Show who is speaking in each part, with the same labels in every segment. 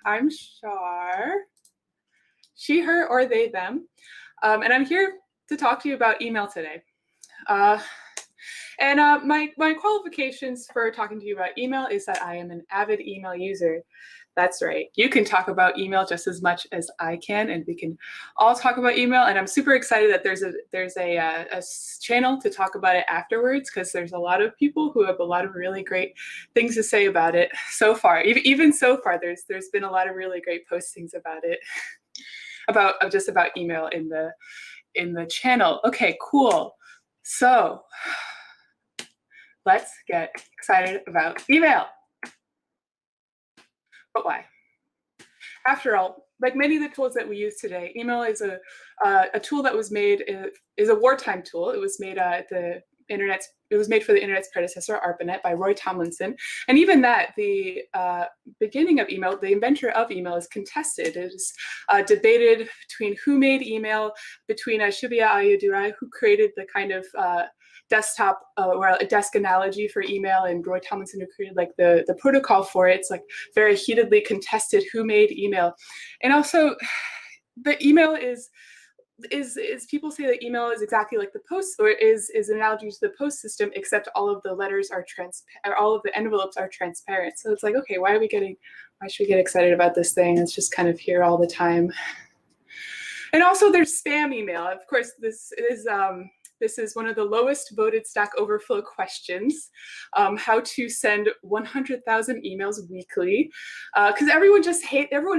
Speaker 1: I'm Char, she, her, or they, them, and I'm here to talk to you about email today. My qualifications for talking to you about email is that I am an avid email user. That's right. You can talk about email just as much as I can, and we can all talk about email. And I'm super excited that there's a channel to talk about it afterwards, because there's a lot of people who have a lot of really great things to say about it so far. Even so far, there's been a lot of really great postings about it, about email in the channel. Okay, cool. So let's get excited about email. But why? After all, like many of the tools that we use today, email is a tool that was made, is a wartime tool. It was made it was made for the internet's predecessor, ARPANET, by Roy Tomlinson. And even that, the beginning of email, the inventor of email, is contested. It is debated between who made email, between Shibuya Ayyadurai, who created the kind of desktop or a desk analogy for email, and Roy Tomlinson, who created like the protocol for it. It's like very heatedly contested who made email. And also the email is people say that email is exactly like the post, or is an analogy to the post system, except all of the letters are transparent, all of the envelopes are transparent. So it's like, okay, why should we get excited about this thing? It's just kind of here all the time. And also there's spam email. Of course, this is one of the lowest voted Stack Overflow questions, how to send 100,000 emails weekly, because everyone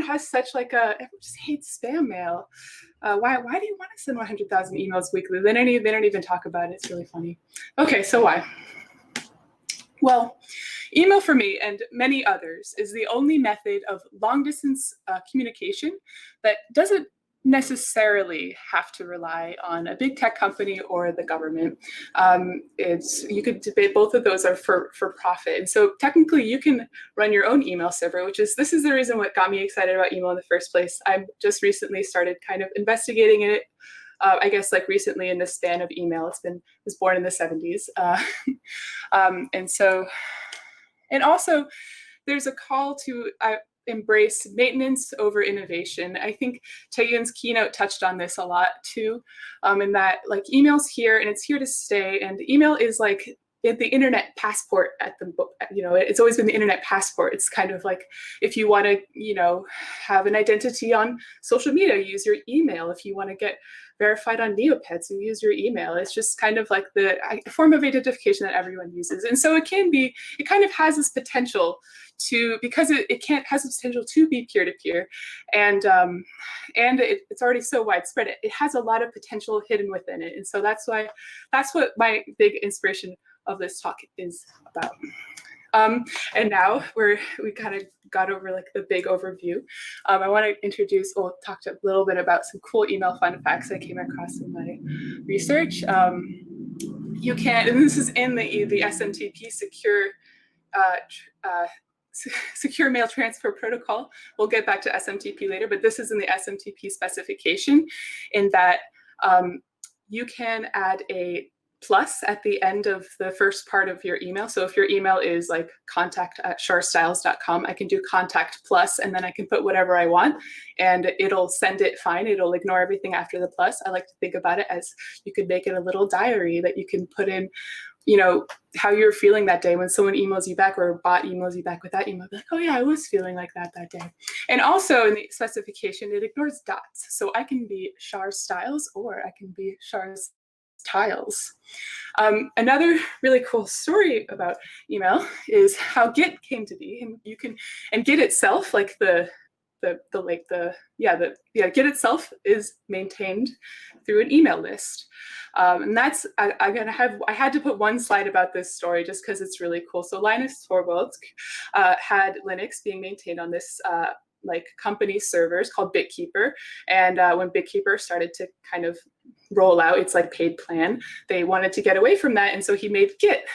Speaker 1: has such like everyone just hates spam mail. Why do you want to send 100,000 emails weekly? They don't even talk about it. It's really funny. Okay, so why? Well, email for me and many others is the only method of long distance communication that doesn't necessarily have to rely on a big tech company or the government. You could debate both of those are for profit. And so technically you can run your own email server, this is the reason what got me excited about email in the first place. I've just recently started kind of investigating it. I guess like recently in the span of email. It was born in the 70s. And also there's a call to embrace maintenance over innovation. I think Taeyun's keynote touched on this a lot too, in that like email's here and it's here to stay, and email is like the internet passport it's always been the internet passport. It's kind of like if you want to, have an identity on social media, use your email. If you want to get verified on Neopets, you use your email. It's just kind of like the form of identification that everyone uses. And so it kind of has this potential because it has the potential to be peer-to-peer, and it's already so widespread. It has a lot of potential hidden within it. And so that's what my big inspiration of this talk is about. And now we kind of got over like the big overview. I want to talk a little bit about some cool email fun facts I came across in my research. You can, and this is in the SMTP secure mail transfer protocol. We'll get back to SMTP later, but this is in the SMTP specification, in that you can add a plus at the end of the first part of your email. So if your email is like contact@charstiles.com, I can do contact plus, and then I can put whatever I want, and it'll send it fine. It'll ignore everything after the plus. I like to think about it as you could make it a little diary that you can put in, how you're feeling that day when someone emails you back, or a bot emails you back with that email. Be like, oh yeah, I was feeling like that day. And also in the specification, it ignores dots. So I can be Char Stiles, or I can be Char's Stiles. Another really cool story about email is how Git came to be. And Git itself, like Git itself is maintained through an email list. And that's, I had to put one slide about this story just because it's really cool. So Linus Torvalds had Linux being maintained on this like company servers called BitKeeper. And when BitKeeper started to kind of roll out its like paid plan, they wanted to get away from that. And so he made Git,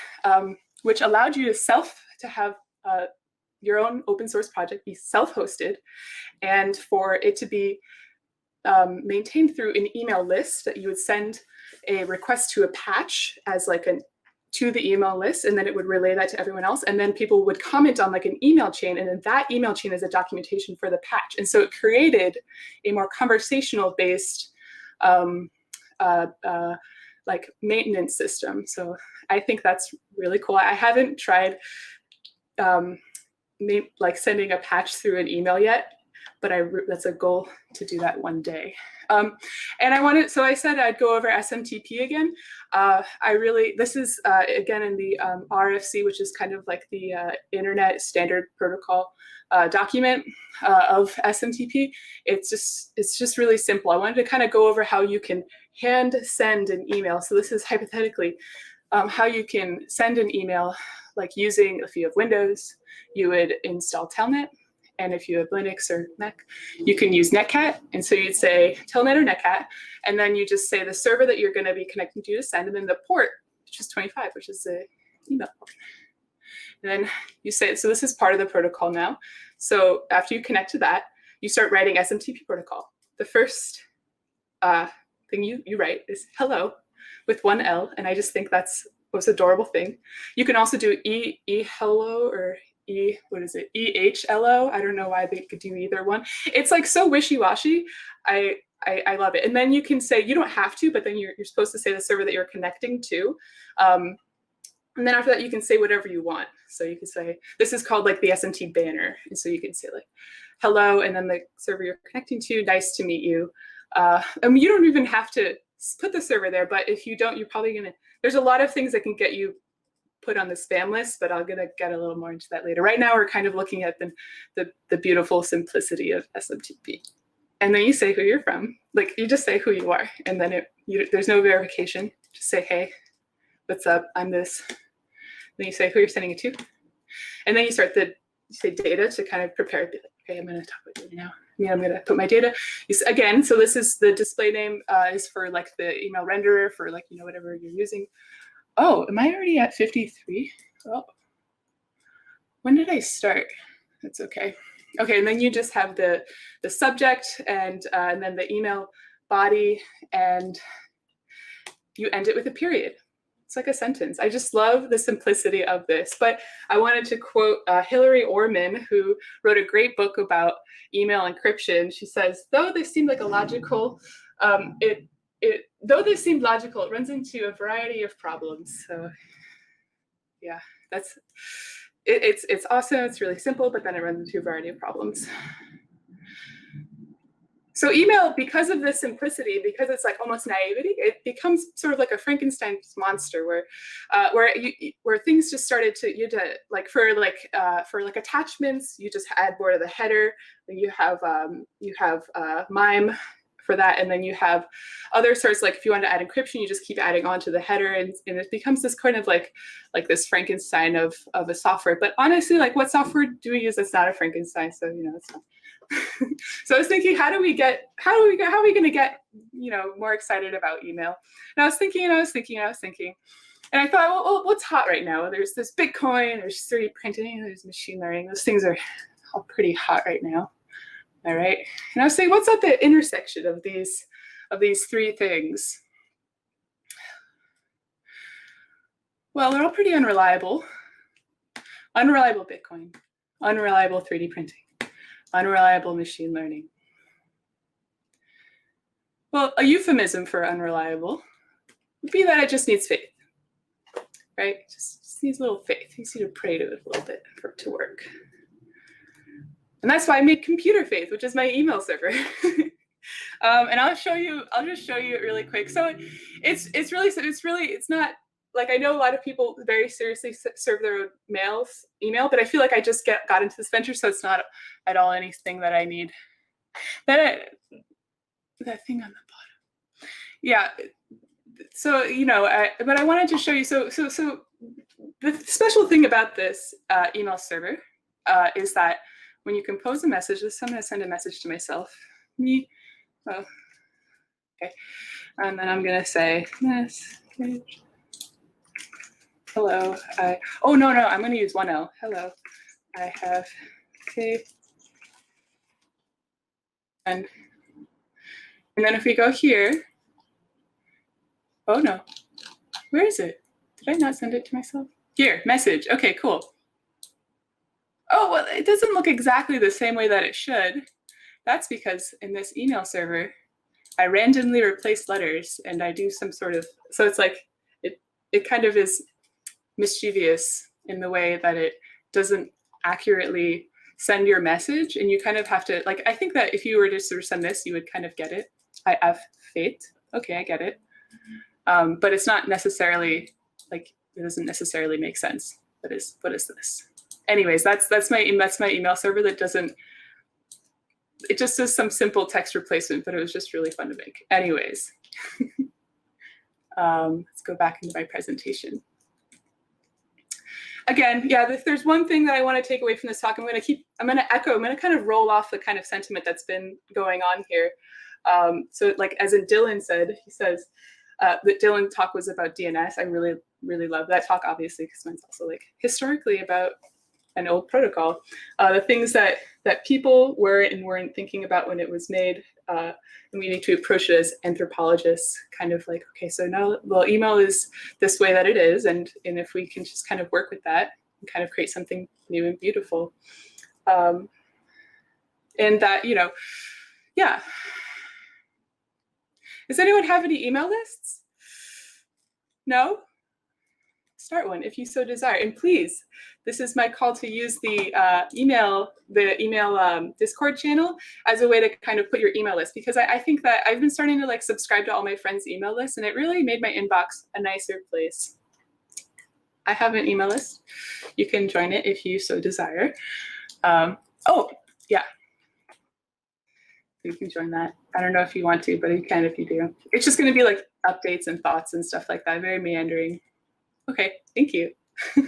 Speaker 1: which allowed you to have your own open source project be self-hosted, and for it to be maintained through an email list that you would send a request to a patch as like to the email list, and then it would relay that to everyone else, and then people would comment on like an email chain, and then that email chain is a documentation for the patch. And so it created a more conversational based like maintenance system. So I think that's really cool. I haven't tried like sending a patch through an email yet, but that's a goal to do that one day. And so I said I'd go over SMTP again. This is again in the RFC, which is kind of like the Internet Standard Protocol document of SMTP. It's just really simple. I wanted to kind of go over how you can hand send an email. So this is hypothetically how you can send an email, like using, if you have Windows, you would install Telnet. And if you have Linux or Mac, you can use Netcat. And so you'd say Telnet or Netcat, and then you just say the server that you're going to be connecting to send, and then the port, which is 25, which is the email port. And then you say, so this is part of the protocol now. So after you connect to that, you start writing SMTP protocol. The first thing you write is hello with one L, and I just think that's the most adorable thing. You can also do hello or what is it? EHLO. I don't know why they could do either one. It's like so wishy-washy. I love it. And then you can say, you don't have to, but then you're supposed to say the server that you're connecting to. And then after that, you can say whatever you want. So you can say, this is called like the SMT banner. And so you can say like, hello, and then the server you're connecting to, nice to meet you. I mean, you don't even have to put the server there, but if you don't, you're probably gonna, there's a lot of things that can get you put on the spam list, but I'm gonna get a little more into that later. Right now, we're kind of looking at the beautiful simplicity of SMTP. And then you say who you're from. Like you just say who you are, and then there's no verification. Just say, hey, what's up? I'm this. Then you say who you're sending it to, and then you say data to kind of prepare. Be like, okay, I'm gonna talk about data now. I'm gonna put my data. Again, so this is the display name is for like the email renderer for like whatever you're using. Oh, am I already at 53? Oh, when did I start? That's okay. Okay, and then you just have the subject and then the email body, and you end it with a period. It's like a sentence. I just love the simplicity of this. But I wanted to quote Hillary Orman, who wrote a great book about email encryption. She says, though this seemed like a logical, though this seemed logical, it runs into a variety of problems. So yeah, it's awesome. It's really simple, but then it runs into a variety of problems. So email, because of this simplicity, because it's like almost naivety, it becomes sort of like a Frankenstein's monster, where things just started to like for attachments, you just add more to the header. Then you have MIME for that, and then you have other sorts, like if you want to add encryption, you just keep adding on to the header, and it becomes this kind of like this Frankenstein of a software. But honestly, like what software do we use that's not a Frankenstein? So it's not. So I was thinking, how are we going to get more excited about email? And I was thinking, and I thought, well, what's hot right now? There's Bitcoin, there's 3D printing, there's machine learning. Those things are all pretty hot right now. All right. And I was saying, what's at the intersection of these three things? Well, they're all pretty unreliable. Unreliable Bitcoin, unreliable 3D printing, unreliable machine learning. Well, a euphemism for unreliable would be that it just needs faith, right? Just needs a little faith. You just need to pray to it a little bit for it to work. And that's why I made Computer Faith, which is my email server. And I'll just show you it really quick. So it's not like, I know a lot of people very seriously serve their own email, but I feel like I just got into this venture, so it's not at all anything that I need. That thing on the bottom. Yeah. So, but I wanted to show you, so the special thing about this email server is that when you compose a message, I'm going to send a message to myself. Oh, okay. And then I'm going to say, message. Hello. Oh, no, I'm going to use one L. Hello. I have faith. And then if we go here, oh no, where is it? Did I not send it to myself? Here, message. Okay, cool. Oh, well, it doesn't look exactly the same way that it should. That's because in this email server, I randomly replace letters and I do some sort of, so it's like, it kind of is mischievous in the way that it doesn't accurately send your message, and you kind of have to, like, I think that if you were to sort of send this, you would kind of get it. I have faith. Okay, I get it. But it's not necessarily, like, it doesn't necessarily make sense. What is this? Anyways, that's my email server that doesn't, it just does some simple text replacement, but it was just really fun to make. Anyways, let's go back into my presentation. Again, yeah, if there's one thing that I want to take away from this talk, I'm going to kind of roll off the kind of sentiment that's been going on here. So like, as in Dylan said, he says that Dylan's talk was about DNS. I really, really love that talk, obviously, because mine's also like historically about an old protocol. The things that people were and weren't thinking about when it was made, and we need to approach it as anthropologists, kind of like, okay, so now, well, email is this way that it is, and if we can just kind of work with that and kind of create something new and beautiful. And that, you know, yeah. Does anyone have any email lists? No? Start one if you so desire. And please, this is my call to use the email Discord channel as a way to kind of put your email list, because I think that I've been starting to like subscribe to all my friends' email lists, and it really made my inbox a nicer place. I have an email list. You can join it if you so desire. Oh, yeah. You can join that. I don't know if you want to, but you can if you do. It's just going to be like updates and thoughts and stuff like that, very meandering. Okay, thank you.